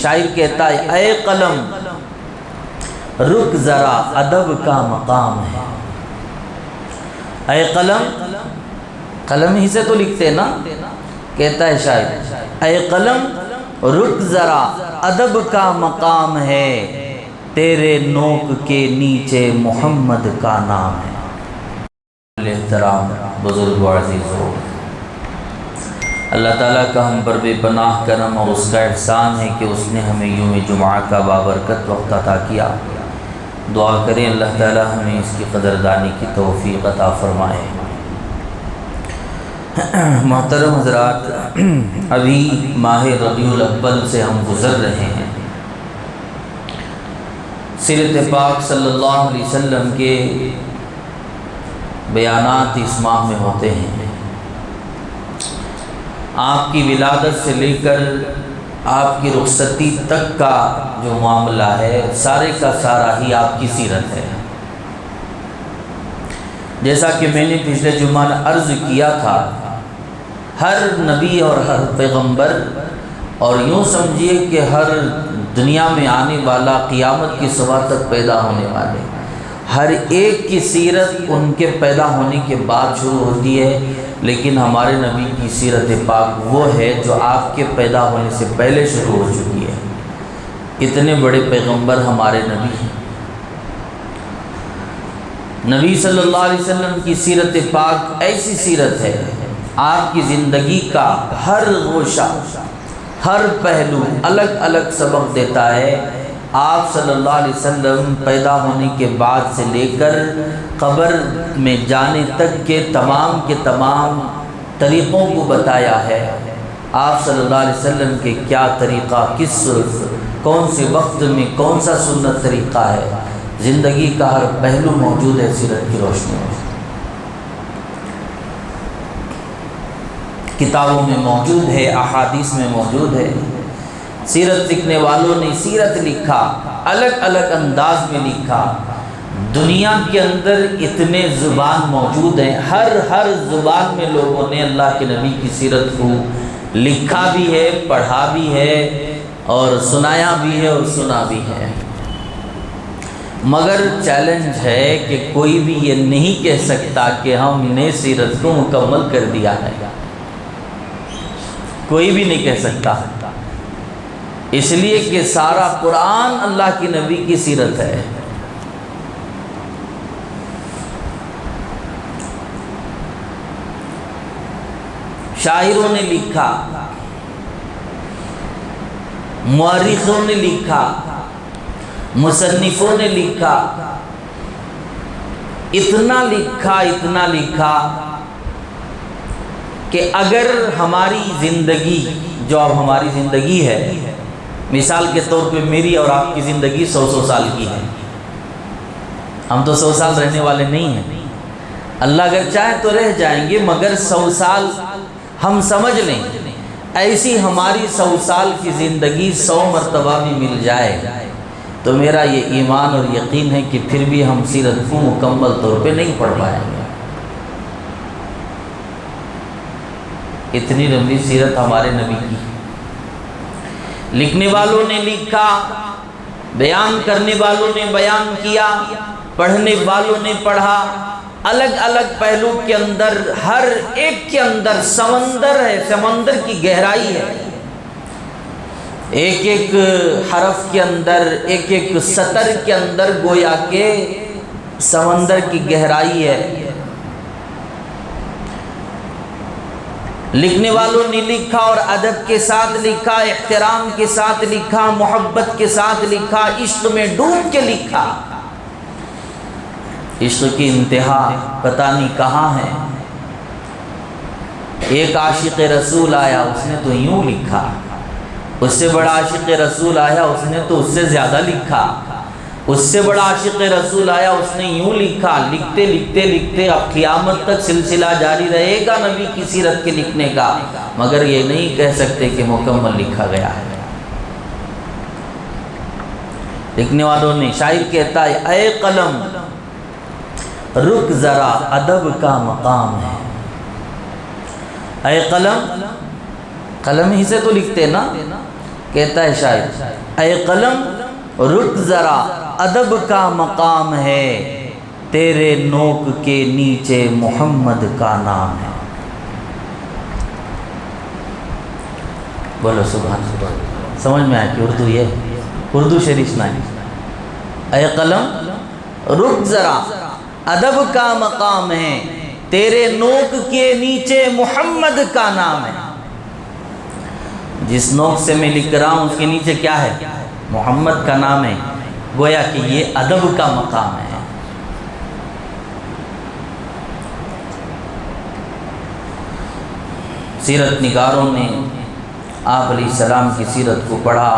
شاعر کہتا ہے اے قلم رک ذرا ادب کا مقام ہے۔ اے قلم، قلم ہی سے تو لکھتے نا، کہتا ہے شاعر اے قلم رک ذرا ادب کا مقام ہے، تیرے نوک کے نیچے محمد کا نام ہے۔ احترام بزرگ و عزیزوں، اللہ تعالیٰ کا ہم پر بے پناہ کرم اور اس کا احسان ہے کہ اس نے ہمیں یوم جمعہ کا بابرکت وقت عطا کیا۔ دعا کریں اللہ تعالیٰ ہمیں اس کی قدردانی کی توفیق عطا فرمائے۔ محترم حضرات، ابھی ماہ ربیع الاول سے ہم گزر رہے ہیں۔ سیرت پاک صلی اللہ علیہ وسلم کے بیانات اس ماہ میں ہوتے ہیں۔ آپ کی ولادت سے لے کر آپ کی رخصتی تک کا جو معاملہ ہے سارے کا سارا ہی آپ کی سیرت ہے۔ جیسا کہ میں نے پچھلے جمعہ عرض کیا تھا، ہر نبی اور ہر پیغمبر اور یوں سمجھیے کہ ہر دنیا میں آنے والا قیامت کی صبح تک پیدا ہونے والے ہر ایک کی سیرت ان کے پیدا ہونے کے بعد شروع ہوتی ہے، لیکن ہمارے نبی کی سیرت پاک وہ ہے جو آپ کے پیدا ہونے سے پہلے شروع ہو چکی ہے۔ اتنے بڑے پیغمبر ہمارے نبی ہیں۔ نبی صلی اللہ علیہ وسلم کی سیرت پاک ایسی سیرت ہے، آپ کی زندگی کا ہر گوشہ ہر پہلو الگ الگ سبق دیتا ہے۔ آپ صلی اللہ علیہ وسلم پیدا ہونے کے بعد سے لے کر قبر میں جانے تک کے تمام طریقوں کو بتایا ہے۔ آپ صلی اللہ علیہ وسلم کے کیا طریقہ، کون سے وقت میں کون سا سنت طریقہ ہے، زندگی کا ہر پہلو موجود ہے سیرت کی روشنی میں۔ کتابوں میں موجود ہے، احادیث میں موجود ہے۔ سیرت لکھنے والوں نے سیرت لکھا، الگ الگ انداز میں لکھا۔ دنیا کے اندر اتنے زبان موجود ہیں، ہر زبان میں لوگوں نے اللہ کے نبی کی سیرت کو لکھا بھی ہے، پڑھا بھی ہے اور سنایا بھی ہے اور سنا بھی ہے۔ مگر چیلنج ہے کہ کوئی بھی یہ نہیں کہہ سکتا کہ ہم نے سیرت کو مکمل کر دیا ہے، کوئی بھی نہیں کہہ سکتا، اس لیے کہ سارا قرآن اللہ کی نبی کی سیرت ہے۔ شاعروں نے لکھا، مورخوں نے لکھا، مصنفوں نے لکھا، اتنا لکھا کہ اگر ہماری زندگی جو اب ہماری زندگی ہے، مثال کے طور پہ میری اور آپ کی زندگی 100 سال کی ہے، ہم تو 100 سال رہنے والے نہیں ہیں، اللہ اگر چاہے تو رہ جائیں گے، مگر 100 سال ہم سمجھ لیں ایسی ہماری 100 سال کی زندگی 100 مرتبہ بھی مل جائے تو میرا یہ ایمان اور یقین ہے کہ پھر بھی ہم سیرت کو مکمل طور پہ نہیں پڑھ پائیں گے۔ اتنی لمبی سیرت ہمارے نبی کی۔ لکھنے والوں نے لکھا، بیان کرنے والوں نے بیان کیا، پڑھنے والوں نے پڑھا، الگ الگ پہلو کے اندر ہر ایک کے اندر سمندر ہے، سمندر کی گہرائی ہے، ایک ایک حرف کے اندر، ایک ایک سطر کے اندر گویا کہ سمندر کی گہرائی ہے۔ لکھنے والوں نے لکھا اور ادب کے ساتھ لکھا، احترام کے ساتھ لکھا، محبت کے ساتھ لکھا، عشق میں ڈوب کے لکھا۔ عشق کی انتہا پتہ نہیں کہاں ہے۔ ایک عاشق رسول آیا، اس نے تو یوں لکھا، اس سے بڑا عاشق رسول آیا، اس نے تو اس سے زیادہ لکھا، اس سے بڑا عاشق رسول آیا، اس نے یوں لکھا۔ لکھتے لکھتے لکھتے اب قیامت تک سلسلہ جاری رہے گا نبی کی سیرت کے لکھنے کا، مگر یہ نہیں کہہ سکتے کہ مکمل لکھا گیا ہے۔ لکھنے والوں نے، شاعر کہتا ہے اے قلم رک ذرا ادب کا مقام ہے۔ اے قلم، قلم ہی سے تو لکھتے نا، کہتا ہے شاعر اے قلم رک ذرا ادب کا مقام ہے، تیرے نوک کے نیچے محمد کا نام ہے۔ بولو سبحان اللہ۔ سمجھ میں آیا کہ اردو یہ اردو شریف نہیں۔ اے قلم رک ذرا ادب کا مقام ہے، تیرے نوک کے نیچے محمد کا نام ہے۔ جس نوک سے میں لکھ رہا ہوں اس کے نیچے کیا ہے؟ محمد کا نام ہے۔ گویا کہ یہ ادب کا مقام ہے۔ سیرت نگاروں نے آپ علیہ السلام کی سیرت کو پڑھا۔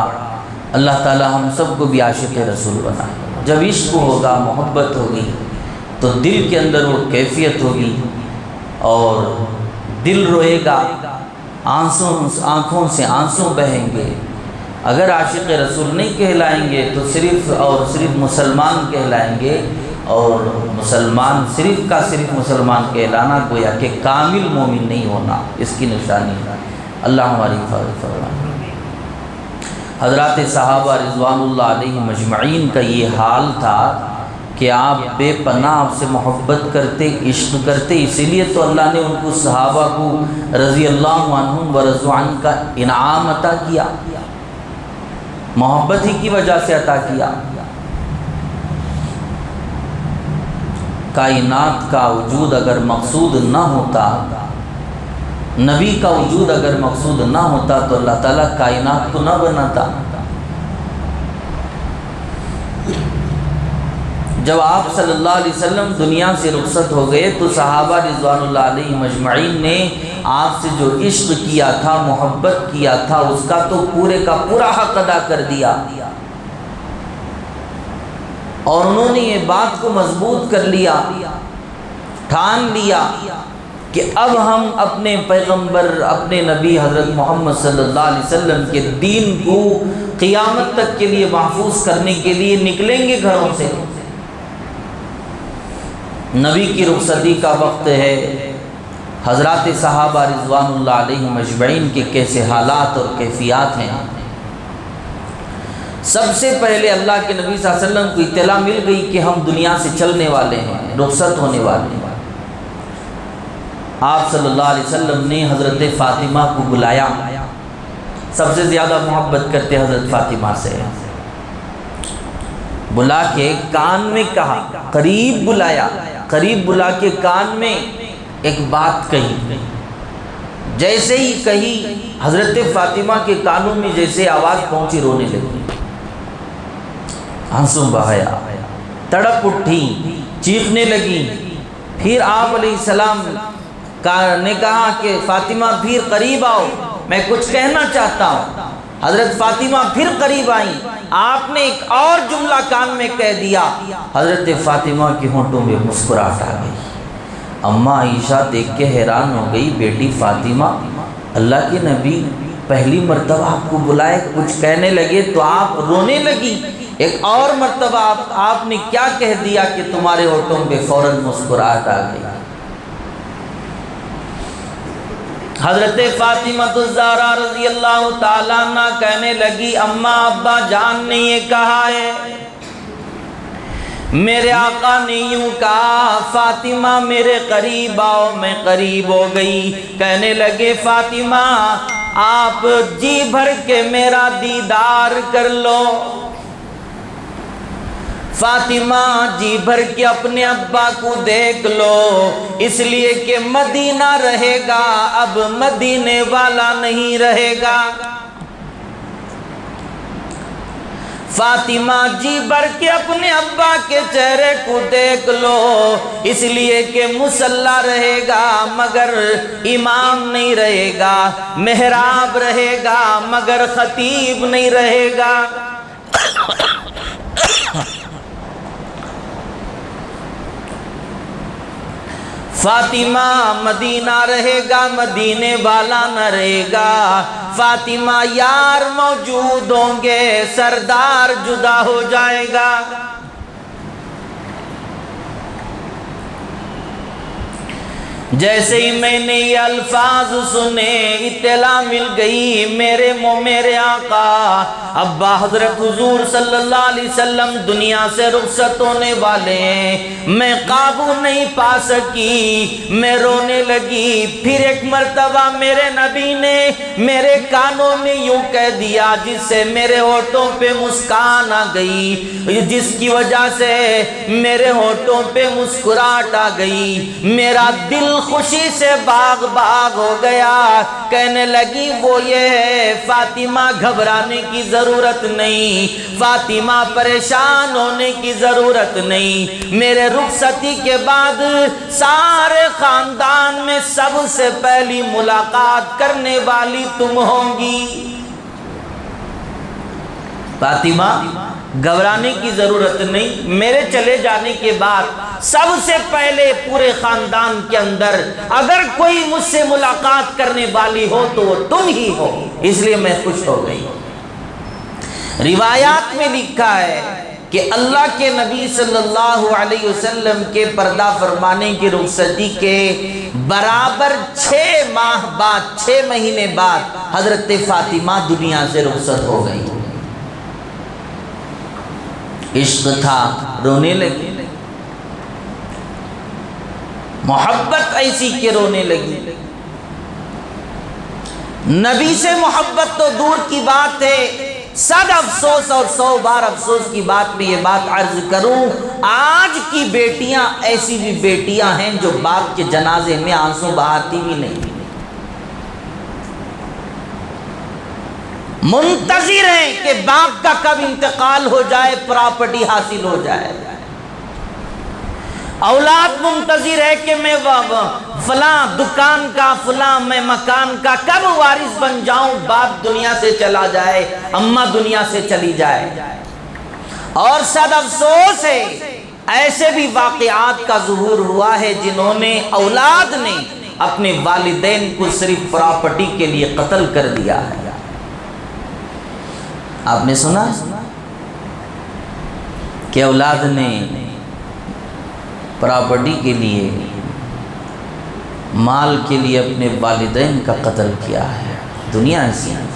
اللہ تعالی ہم سب کو بھی عاشق رسول بنائے۔ جب عشق ہوگا، محبت ہوگی تو دل کے اندر وہ کیفیت ہوگی اور دل روئے گا، آنکھوں سے آنسو بہیں گے۔ اگر عاشق رسول نہیں کہلائیں گے تو صرف اور صرف مسلمان کہلائیں گے، اور مسلمان صرف کا صرف مسلمان کہلانا گویا کہ کامل مومن نہیں ہونا، اس کی نشانی ہے۔ اللہ ہماری حفاظت فرمائے۔ حضرات صحابہ رضوان اللہ علیہ مجمعین کا یہ حال تھا کہ آپ بے پناہ آپ سے محبت کرتے، عشق کرتے، اسی لیے تو اللہ نے ان کو صحابہ کو رضی اللہ عنہم ورضوا عنہ کا انعام عطا کیا، محبت ہی کی وجہ سے عطا کیا۔ کائنات کا وجود اگر مقصود نہ ہوتا، نبی کا وجود اگر مقصود نہ ہوتا تو اللہ تعالیٰ کائنات کو نہ بناتا۔ جب آپ صلی اللہ علیہ وسلم دنیا سے رخصت ہو گئے تو صحابہ رضوان اللہ علیہ مجمعین نے آپ سے جو عشق کیا تھا، محبت کیا تھا، اس کا تو پورے کا پورا حق ادا کر دیا، اور انہوں نے یہ بات کو مضبوط کر لیا، ٹھان لیا کہ اب ہم اپنے پیغمبر، اپنے نبی حضرت محمد صلی اللہ علیہ وسلم کے دین کو قیامت تک کے لیے محفوظ کرنے کے لیے نکلیں گے گھروں سے۔ نبی کی رخصتی کا وقت ہے۔ حضرات صحابہ رضوان اللہ علیہ مجمعین کے کیسے حالات اور کیفیات ہیں۔ سب سے پہلے اللہ کے نبی صلی اللہ علیہ وسلم کو اطلاع مل گئی کہ ہم دنیا سے چلنے والے ہیں، رخصت ہونے والے ہیں۔ آپ صلی اللہ علیہ وسلم نے حضرت فاطمہ کو بلایا، سب سے زیادہ محبت کرتے حضرت فاطمہ سے، بلا کے کان میں کہا، قریب بلایا، قریب بلا کے کان میں ایک بات کہی۔ جیسے ہی کہی حضرت فاطمہ کے کانوں میں جیسے آواز پہنچی، رونے لگی، آنسو بہایا، تڑپ اٹھی، چیخنے لگی۔ پھر آپ علیہ السلام نے کہا کہ فاطمہ پھر قریب آؤ، میں کچھ کہنا چاہتا ہوں۔ حضرت فاطمہ پھر قریب آئیں، آپ نے ایک اور جملہ کان میں کہہ دیا، حضرت فاطمہ کے ہونٹوں میں مسکراہٹ آ گئی۔ اماں عائشہ دیکھ کے حیران ہو گئی، بیٹی فاطمہ، اللہ کے نبی پہلی مرتبہ آپ کو بلائے، کچھ کہنے لگے تو آپ رونے لگی، ایک اور مرتبہ آپ نے کیا کہہ دیا کہ تمہارے ہونٹوں پہ فوراً مسکراہٹ آ گئی۔ حضرت فاطمہ الزہرا رضی اللہ تعالیٰ عنہ کہنے لگی، اماں ابا جان نے یہ کہا ہے، میرے آقا نے یوں کہا، فاطمہ میرے قریب آؤ، میں قریب ہو گئی۔ کہنے لگے، فاطمہ آپ جی بھر کے میرا دیدار کر لو۔ فاطمہ جی بھر کے اپنے ابا کو دیکھ لو، اس لیے کہ مدینہ رہے گا، اب مدینے والا نہیں رہے گا۔ فاطمہ جی بھر کے اپنے ابا کے چہرے کو دیکھ لو، اس لیے کہ مصلی رہے گا مگر امام نہیں رہے گا، محراب رہے گا مگر خطیب نہیں رہے گا۔ فاطمہ مدینہ رہے گا، مدینے والا نہ رہے گا۔ فاطمہ یار موجود ہوں گے، سردار جدا ہو جائے گا۔ جیسے ہی میں نے یہ الفاظ سنے اطلاع مل گئی میرے میرے آقا ابا حضرت حضور صلی اللہ علیہ وسلم دنیا سے رخصت ہونے والے ہیں، میں قابو نہیں پا سکی، میں رونے لگی۔ پھر ایک مرتبہ میرے نبی نے میرے کانوں میں یوں کہہ دیا جس سے میرے ہونٹوں پہ مسکان آ گئی، جس کی وجہ سے میرے ہونٹوں پہ مسکراہٹ آ گئی، میرا دل خوشی سے باغ باغ ہو گیا۔ کہنے لگی وہ یہ ہے فاطمہ گھبرانے کی ضرورت نہیں، فاطمہ پریشان ہونے کی ضرورت نہیں، میرے رخصتی کے بعد سارے خاندان میں سب سے پہلی ملاقات کرنے والی تم ہوں گی۔ فاطمہ گھبرانے کی ضرورت نہیں، میرے چلے جانے کے بعد سب سے پہلے پورے خاندان کے اندر اگر کوئی مجھ سے ملاقات کرنے والی ہو تو وہ تم ہی ہو، اس لیے میں خوش ہو گئی۔ روایات میں لکھا ہے کہ اللہ کے نبی صلی اللہ علیہ وسلم کے پردہ فرمانے کی رخصتی کے برابر 6 ماہ بعد 6 مہینے بعد حضرت فاطمہ دنیا سے رخصت ہو گئی۔ عشق تھا، رونے لگی، محبت ایسی کہ رونے لگی۔ نبی سے محبت تو دور کی بات ہے، صد افسوس اور 100 بار افسوس کی بات میں یہ بات عرض کروں، آج کی بیٹیاں ایسی بھی بیٹیاں ہیں جو باپ کے جنازے میں آنسو بہاتی بھی نہیں، منتظر ہیں کہ باپ کا کب انتقال ہو جائے، پراپرٹی حاصل ہو جائے۔ اولاد منتظر ہے کہ میں فلاں دکان کا فلاں میں مکان کا کب وارث بن جاؤں، باپ دنیا سے چلا جائے، اماں دنیا سے چلی جائے۔ اور صد افسوس ہے ایسے بھی واقعات کا ظہور ہوا ہے جنہوں نے اولاد نے اپنے والدین کو صرف پراپرٹی کے لیے قتل کر دیا ہے۔ آپ نے سنا کہ اولاد نے پراپرٹی کے لیے مال کے لیے اپنے والدین کا قتل کیا ہے، دنیا ایسی ہے۔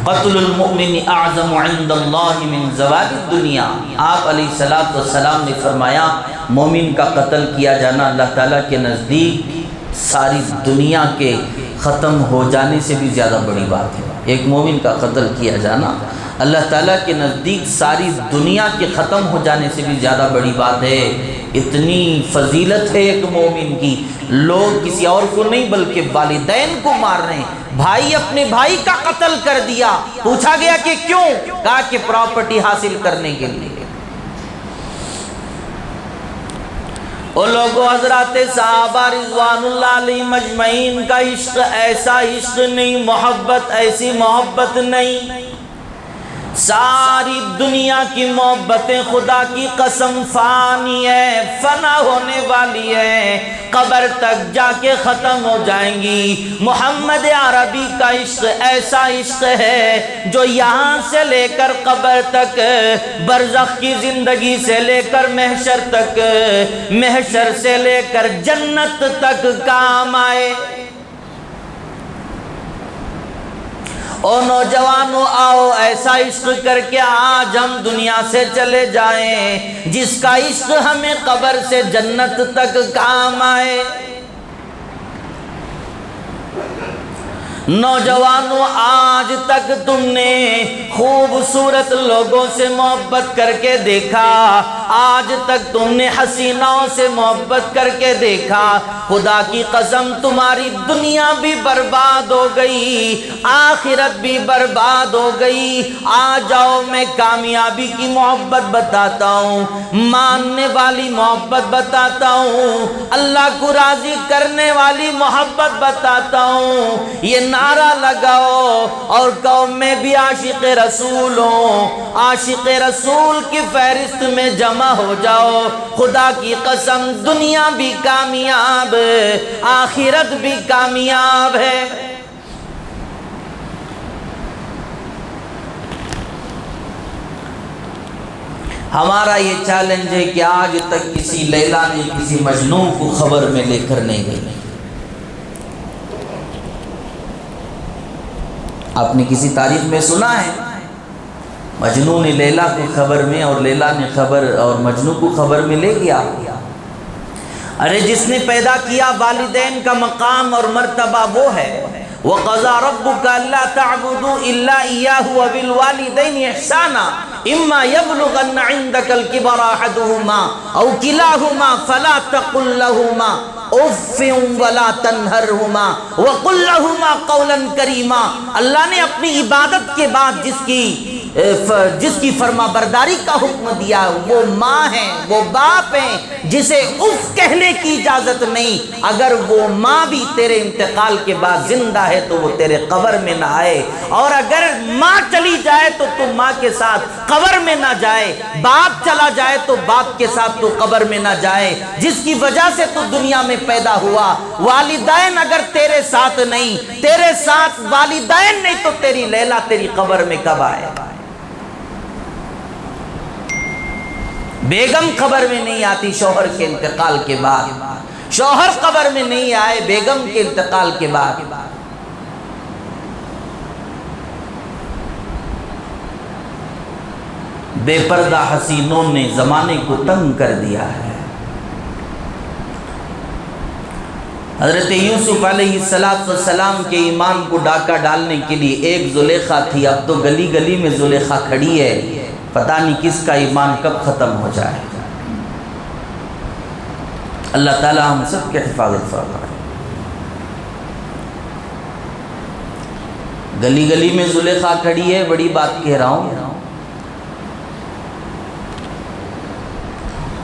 قتل المؤمن اعظم عند اللہ من زوال الدنیا، آپ علیہ السلام نے فرمایا مومن کا قتل کیا جانا اللہ تعالیٰ کے نزدیک ساری دنیا کے ختم ہو جانے سے بھی زیادہ بڑی بات ہے۔ ایک مومن کا قتل کیا جانا اللہ تعالیٰ کے نزدیک ساری دنیا کے ختم ہو جانے سے بھی زیادہ بڑی بات ہے۔ اتنی فضیلت ہے ایک مومن کی، لوگ کسی اور کو نہیں بلکہ والدین کو مار رہے ہیں۔ بھائی اپنے بھائی کا قتل کر دیا، پوچھا گیا کہ کیوں؟ کہا کہ پراپرٹی حاصل کرنے کے لیے۔ اور لوگوں حضرات صحابہ رضوان اللہ علیہ مجمعین کا عشق ایسا عشق نہیں، محبت ایسی محبت نہیں، ساری دنیا کی محبتیں خدا کی قسم فانی ہے، فنا ہونے والی ہے، قبر تک جا کے ختم ہو جائیں گی۔ محمد عربی کا عشق ایسا عشق ہے جو یہاں سے لے کر قبر تک، برزخ کی زندگی سے لے کر محشر تک، محشر سے لے کر جنت تک کام آئے۔ او نوجوانوں آؤ ایسا عشق کر کے آج ہم دنیا سے چلے جائیں جس کا عشق ہمیں قبر سے جنت تک کام آئے۔ نوجوانوں آج تک تم نے خوبصورت لوگوں سے محبت کر کے دیکھا، آج تک تم نے حسیناؤں سے محبت کر کے دیکھا، خدا کی قسم تمہاری دنیا بھی برباد ہو گئی، آخرت بھی برباد ہو گئی۔ آ جاؤ میں کامیابی کی محبت بتاتا ہوں، ماننے والی محبت بتاتا ہوں، اللہ کو راضی کرنے والی محبت بتاتا ہوں۔ یہ نعرہ لگاؤ اور کہو میں بھی عاشق رسول ہوں، عاشق رسول کی فہرست میں جمع ہو جاؤ۔ خدا کی قسم دنیا بھی کامیاب، آخرت بھی کامیاب ہے۔ ہمارا یہ چیلنج ہے کہ آج تک کسی لیلا نے کسی مجنون کو خبر میں لے کر نہیں گئی۔ آپ نے کسی تاریخ میں سنا ہے مجنون نے لیلا کو خبر میں اور لیلا نے خبر اور مجنون کو خبر میں لے گیا؟ ارے جس نے پیدا کیا والدین کا مقام اور مرتبہ وہ ہے۔ وَقَضَى رَبُّكَ أَلَّا تَعْبُدُوا إِلَّا إِيَّاهُ وَبِالْوَالِدَيْنِ إِحْسَانًا إِمَّا يَبْلُغَنَّ عِندَكَ الْكِبَرَ أَحَدُهُمَا أَوْ كِلَاهُمَا فَلَا تَقُل لَّهُمَا اُفٍّ وَلَا تَنْهَرْهُمَا وَقُل لَّهُمَا قَوْلًا كَرِيمًا۔ اللہ نے اپنی عبادت کے بعد جس کی فرما برداری کا حکم دیا وہ ماں ہیں، وہ باپ ہیں جسے اف کہنے کی اجازت نہیں۔ اگر وہ ماں بھی تیرے انتقال کے بعد زندہ ہے تو وہ تیرے قبر میں نہ آئے، اور اگر ماں چلی جائے تو ماں کے ساتھ قبر میں نہ جائے، باپ چلا جائے تو باپ کے ساتھ تو قبر میں نہ جائے، جس کی وجہ سے تو دنیا میں پیدا ہوا۔ والدین اگر تیرے ساتھ نہیں، تیرے ساتھ والدین نہیں تو تیری لیلا تیری قبر میں کب آئے؟ بیگم قبر میں نہیں آتی شوہر کے انتقال کے بعد، شوہر قبر میں نہیں آئے بیگم کے انتقال کے بعد۔ بے پردہ حسینوں نے زمانے کو تنگ کر دیا ہے۔ حضرت یوسف علیہ السلام کے ایمان کو ڈاکہ ڈالنے کے لیے ایک زلیخا تھی، اب تو گلی گلی میں زلیخا کھڑی ہے، پتہ نہیں کس کا ایمان کب ختم ہو جائے۔ اللہ تعالی ہم سب کے حفاظت فرمائے۔ گلی گلی میں زلیخا کھڑی ہے، بڑی بات کہہ رہا ہوں۔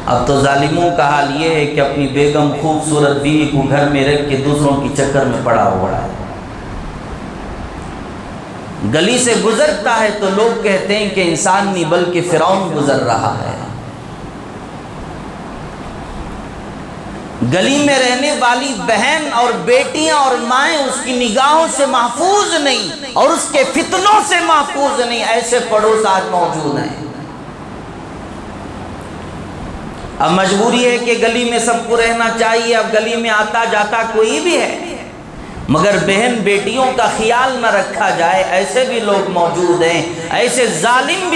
اب تو ظالموں کا حال یہ ہے کہ اپنی بیگم خوبصورت بیوی کو گھر میں رکھ کے دوسروں کی چکر میں پڑا ہوا ہے۔ گلی سے گزرتا ہے تو لوگ کہتے ہیں کہ انسان نہیں بلکہ فرعون گزر رہا ہے۔ گلی میں رہنے والی بہن اور بیٹیاں اور مائیں اس کی نگاہوں سے محفوظ نہیں اور اس کے فتنوں سے محفوظ نہیں، ایسے پڑوس آج موجود ہیں۔ اب مجبوری ہے کہ گلی میں سب کو رہنا چاہیے، اب گلی میں آتا جاتا کوئی بھی ہے، مگر بہن بیٹیوں کا خیال نہ رکھا جائے، ایسے بھی لوگ موجود ہیں، ایسے ظالم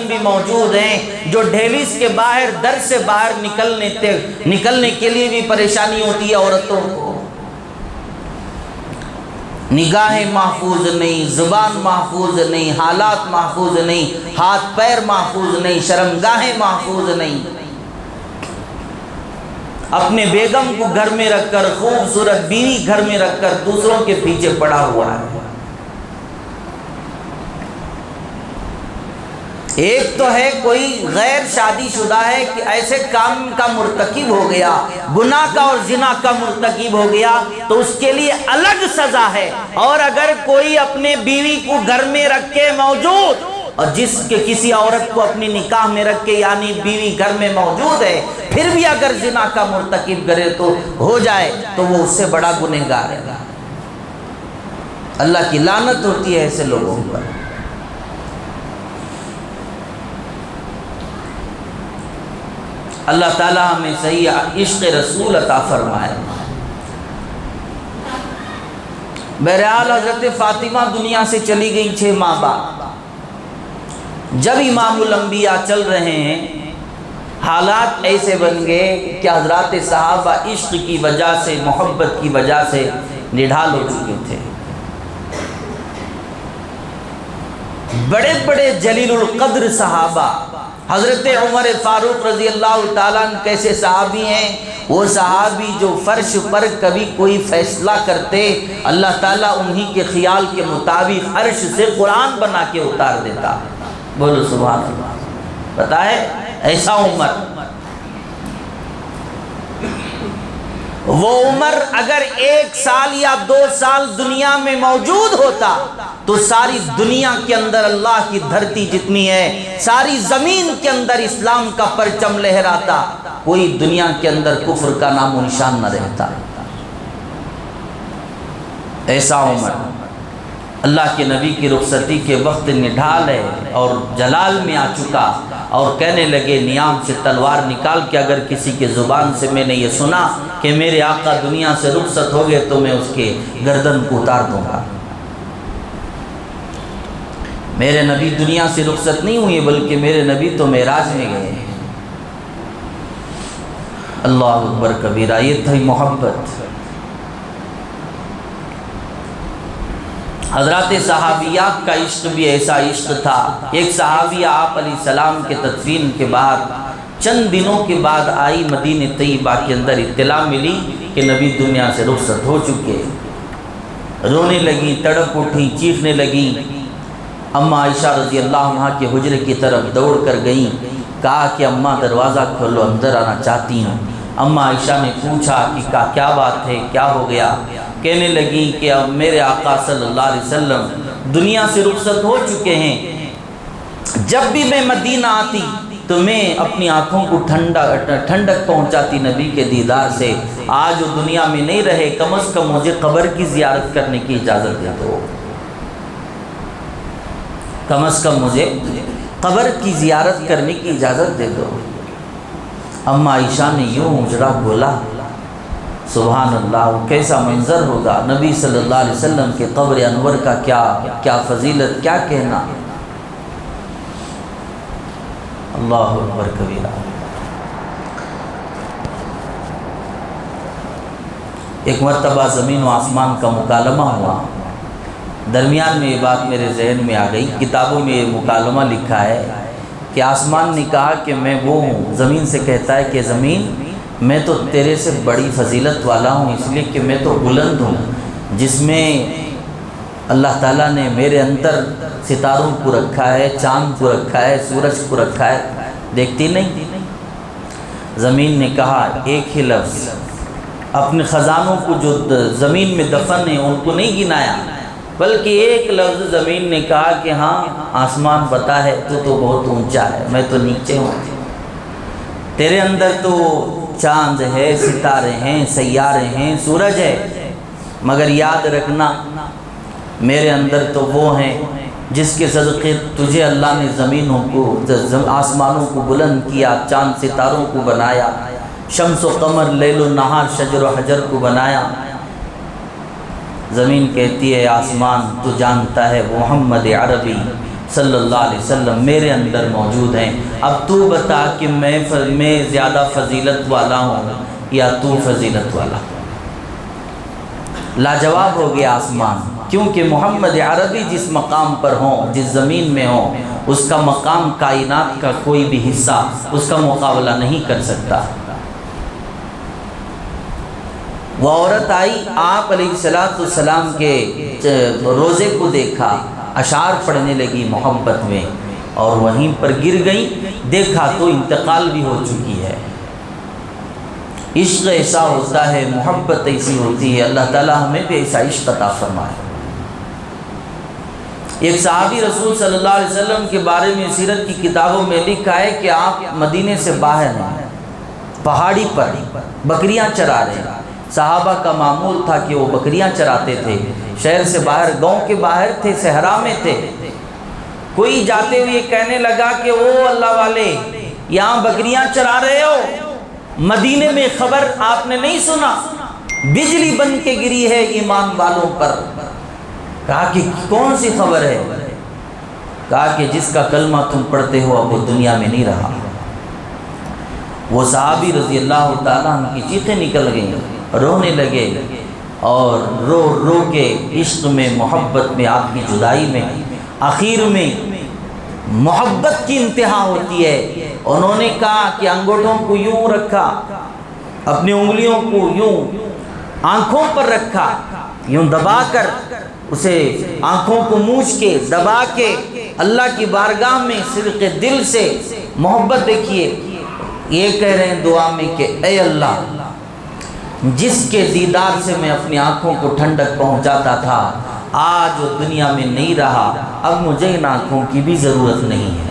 بھی موجود ہیں جو ڈھیلیس کے باہر در سے باہر نکلنے کے لیے بھی پریشانی ہوتی ہے عورتوں کو۔ نگاہیں محفوظ نہیں، زبان محفوظ نہیں، حالات محفوظ نہیں، ہاتھ پیر محفوظ نہیں، شرمگاہیں محفوظ نہیں۔ اپنے بیگم کو گھر میں رکھ کر، خوبصورت بیوی گھر میں رکھ کر دوسروں کے پیچھے پڑا ہوا ہے۔ ایک تو ہے کوئی غیر شادی شدہ ہے کہ ایسے کام کا مرتکب ہو گیا، گناہ کا اور زنا کا مرتکب ہو گیا تو اس کے لیے الگ سزا ہے، اور اگر کوئی اپنے بیوی کو گھر میں رکھ کے موجود اور جس کے کسی عورت کو اپنی نکاح میں رکھ کے یعنی بیوی گھر میں موجود ہے پھر بھی اگر زنا کا مرتکب کرے تو ہو جائے تو وہ اس سے بڑا گنہگار ہے۔ اللہ کی لعنت ہوتی ہے ایسے لوگوں پر۔ اللہ تعالی ہمیں صحیح عشق رسول عطا فرمائے۔ بہرحال حضرت فاطمہ دنیا سے چلی گئی 6 ماہ بعد۔ جب امام الانبیاء چل رہے ہیں حالات ایسے بن گئے کہ حضرات صحابہ عشق کی وجہ سے، محبت کی وجہ سے نڈھال ہو چکے تھے۔ بڑے بڑے جلیل القدر صحابہ، حضرت عمر فاروق رضی اللہ تعالیٰ عنہ کیسے صحابی ہیں؟ وہ صحابی جو فرش پر کبھی کوئی فیصلہ کرتے اللہ تعالیٰ انہی کے خیال کے مطابق عرش سے قرآن بنا کے اتار دیتا۔ بولو سبحان اللہ۔ پتہ ہے ایسا عمر، وہ عمر اگر 1 سال یا 2 سال دنیا میں موجود ہوتا تو ساری دنیا کے اندر اللہ کی دھرتی جتنی ہے، ساری زمین کے اندر اسلام کا پرچم لہراتا، کوئی دنیا کے اندر کفر کا نام و نشان نہ رہتا۔ ایسا عمر اللہ کے نبی کی رخصتی کے وقت نڈھال ہے اور جلال میں آ چکا، اور کہنے لگے نیام سے تلوار نکال کے اگر کسی کے زبان سے میں نے یہ سنا کہ میرے آقا دنیا سے رخصت ہو گئے تو میں اس کے گردن کو اتار دوں گا۔ میرے نبی دنیا سے رخصت نہیں ہوئے بلکہ میرے نبی تو معراج میں گئے۔ اللہ اکبر کبیرہ، یہ تھی محبت۔ حضرات صحابیات کا عشق بھی ایسا عشق تھا۔ ایک صحابیہ آپ علیہ السلام کے تدفین کے بعد چند دنوں کے بعد آئی، مدینہ طیبہ کے اندر اطلاع ملی کہ نبی دنیا سے رخصت ہو چکے۔ رونے لگی، تڑپ اٹھی، چیخنے لگی۔ اماں عائشہ رضی اللہ عنہا کے حجرے کی طرف دوڑ کر گئیں، کہا کہ اماں دروازہ کھولو، اندر آنا چاہتی ہوں۔ اماں عائشہ نے پوچھا کہ کیا بات ہے، کیا ہو گیا؟ کہنے لگی کہ اب میرے آقا صلی اللہ علیہ وسلم دنیا سے رخصت ہو چکے ہیں۔ جب بھی میں مدینہ آتی تو میں اپنی آنکھوں کو ٹھنڈک پہنچاتی نبی کے دیدار سے۔ آج وہ دنیا میں نہیں رہے، کم از کم مجھے قبر کی زیارت کرنے کی اجازت دے دو، کم از کم مجھے قبر کی زیارت کرنے کی اجازت دے دو۔ اماں عائشہ نے یوں اجڑا بولا، سبحان اللہ، وہ کیسا منظر ہوگا، نبی صلی اللہ علیہ وسلم کے قبر انور کا کیا فضیلت، کیا کہنا۔ اللہ اکبر کبیرہ۔ ایک مرتبہ زمین و آسمان کا مکالمہ ہوا، درمیان میں یہ بات میرے ذہن میں آ گئی۔ کتابوں میں یہ مکالمہ لکھا ہے کہ آسمان نے کہا کہ میں وہ ہوں، زمین سے کہتا ہے کہ زمین میں تو تیرے سے بڑی فضیلت والا ہوں، اس لیے کہ میں تو بلند ہوں، جس میں اللہ تعالیٰ نے میرے اندر ستاروں کو رکھا ہے، چاند کو رکھا ہے، سورج کو رکھا ہے، دیکھتی نہیں؟ زمین نے کہا ایک ہی لفظ، اپنے خزانوں کو جو زمین میں دفن ہیں ان کو نہیں گنایا، بلکہ ایک لفظ زمین نے کہا کہ ہاں آسمان پتہ ہے تو بہت اونچا ہے، میں تو نیچے ہوں، تیرے اندر تو چاند ہے، ستارے ہیں، سیارے ہیں، سورج ہے، مگر یاد رکھنا میرے اندر تو وہ ہیں جس کے صدقے تجھے اللہ نے زمینوں کو، آسمانوں کو بلند کیا، چاند ستاروں کو بنایا، شمس و قمر، لیل و نہار، شجر و حجر کو بنایا۔ زمین کہتی ہے آسمان تو جانتا ہے محمد عربی صلی اللہ علیہ وسلم میرے اندر موجود ہیں، اب تو بتا کہ میں زیادہ فضیلت والا ہوں یا تو فضیلت والا؟ لاجواب ہو گیا آسمان، کیونکہ محمد عربی جس مقام پر ہوں، جس زمین میں ہوں، اس کا مقام کائنات کا کوئی بھی حصہ اس کا مقابلہ نہیں کر سکتا۔ وہ عورت آئی، آپ علیہ السلام کے روزے کو دیکھا، اشعار پڑھنے لگی محبت میں، اور وہیں پر گر گئی، دیکھا تو انتقال بھی ہو چکی ہے۔ عشق ایسا ہوتا ہے، محبت ایسی ہوتی ہے، اللہ تعالیٰ ہمیں بھی ایسا عشق عطا فرمائے۔ ایک صحابی رسول صلی اللہ علیہ وسلم کے بارے میں سیرت کی کتابوں میں لکھا ہے کہ آپ مدینے سے باہر ہیں، پہاڑی پر بکریاں چرا رہے ہیں۔ صحابہ کا معمول تھا کہ وہ بکریاں چراتے تھے، شہر سے باہر، گاؤں کے باہر تھے، صحرا میں تھے۔ کوئی جاتے ہوئے کہنے لگا کہ او اللہ والے، یہاں بکریاں چرا رہے ہو، مدینے میں خبر آپ نے نہیں سنا، بجلی بن کے گری ہے ایمان والوں پر۔ کہا کہ کون سی خبر ہے؟ کہا کہ جس کا کلمہ تم پڑھتے ہو اب وہ دنیا میں نہیں رہا۔ وہ صحابی رضی اللہ تعالیٰ عنہ کی چیخیں نکل گئیں، رونے لگے، اور رو رو کے عشق میں، محبت میں، آپ کی جدائی میں، آخر میں محبت کی انتہا ہوتی ہے۔ انہوں نے کہا کہ انگوٹھوں کو یوں رکھا، اپنی انگلیوں کو یوں آنکھوں پر رکھا، یوں دبا کر اسے آنکھوں کو مونچھ کے دبا کے اللہ کی بارگاہ میں صدق دل سے محبت دیکھیے، یہ کہہ رہے ہیں دعا میں کہ اے اللہ، جس کے دیدار سے میں اپنی آنکھوں کو ٹھنڈک پہنچاتا تھا، آج وہ دنیا میں نہیں رہا، اب مجھے ان آنکھوں کی بھی ضرورت نہیں ہے،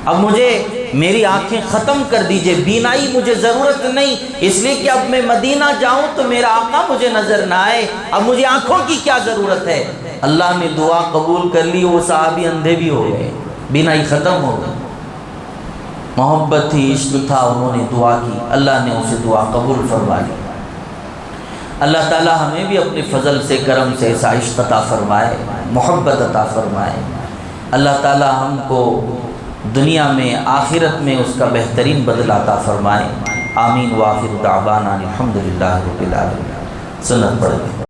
اب مجھے میری آنکھیں ختم کر دیجئے، بینائی مجھے ضرورت نہیں، اس لیے کہ اب میں مدینہ جاؤں تو میرا آقا مجھے نظر نہ آئے، اب مجھے آنکھوں کی کیا ضرورت ہے۔ اللہ نے دعا قبول کر لی، وہ صحابی اندھے بھی ہو گئے، بینائی ختم ہو گئی۔ محبت تھی، عشق تھا، انہوں نے دعا کی، اللہ نے اسے دعا قبول فرما لی۔ اللہ تعالی ہمیں بھی اپنے فضل سے، کرم سے ایسا عشق عطا فرمائے، محبت عطا فرمائے۔ اللہ تعالی ہم کو دنیا میں، آخرت میں اس کا بہترین بدلہ عطا فرمائے۔ آمین۔ وآخر دعوانا الحمدللہ رب العالمین۔ سنت پڑھ